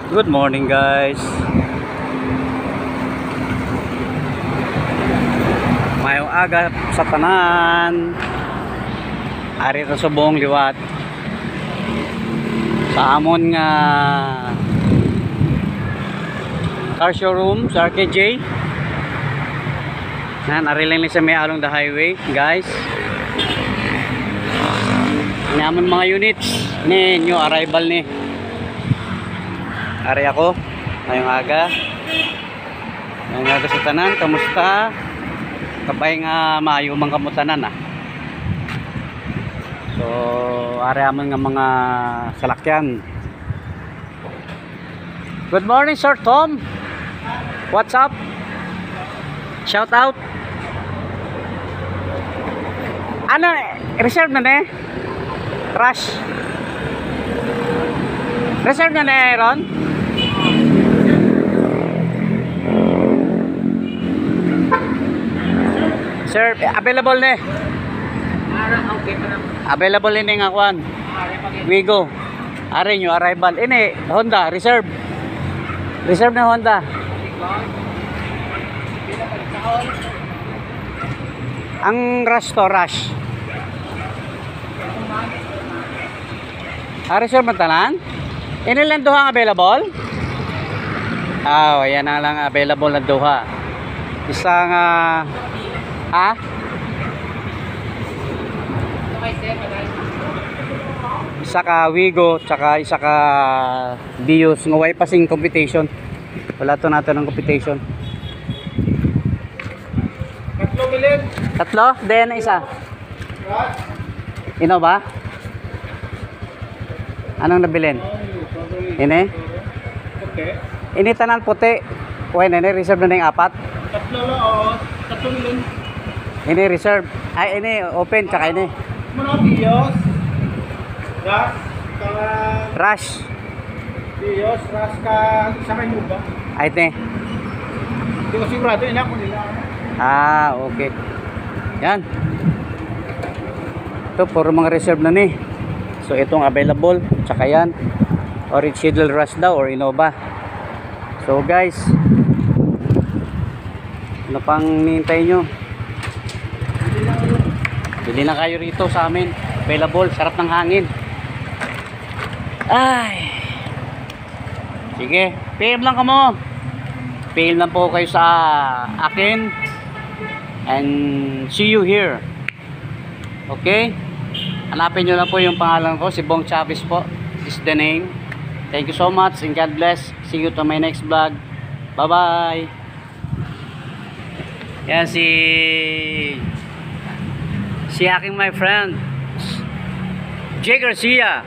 Good morning guys. Mayong aga sa tanan. Ari ra sa buong liwat. Sa amon nga car showroom sa RKJ. Nan ari lang ni sa may along the highway, guys. Naman mga units ni new arrival ni. Ari ako ngayong aga. Ngayong aga sa tanan, kamusta? Kabay nga maayo mang kamutanan ah. So, ari amon nga mga salakyan. Good morning, Sir Tom. What's up? Shout out. Ano, reserve na ne? Rush. Reserve na ne, Ron? Sir, available ne? Available ne nga kwan. Wigo. Are nyo, arrival. Ini, Honda, reserve. Reserve na Honda. Ang rush to, rush. Reserve matalan? Ini lang duha available? Ayan na lang available na duha. Isang isa ka Wigo tsaka isa ka Dios nga way passing competition. Wala to nato ng competition. Tatlo bilin. Tatlo? Then isa. Ino ba? Anong nabilin? Ini? Okay. Ini tanan puti. Uy, nene reserve na yung apat. Tatlo lang, oo. Tatlo bilin. Ini reserve. Ay, ini open tsaka ini. Mga Dios. Rush. Dios, rush ka sa kay mo ba? Ay, ite. Hindi ko sigurado ina ko nila. Okay. Yan. Ito, puro mga reserve na ni. So, itong available. Tsaka yan. Orange Shidle Rush daw or Innova. So, guys. Ano pang nihintay nyo? Bili na kayo rito sa amin. Available. Sarap ng hangin. Ay. Sige. PM lang kamo. PM lang po kayo sa akin. And see you here. Okay? Hanapin nyo lang po yung pangalan ko. Si Bong Chavez po. Is the name. Thank you so much. And God bless. See you to my next vlog. Bye-bye. Yan si aking my friend Jay Garcia.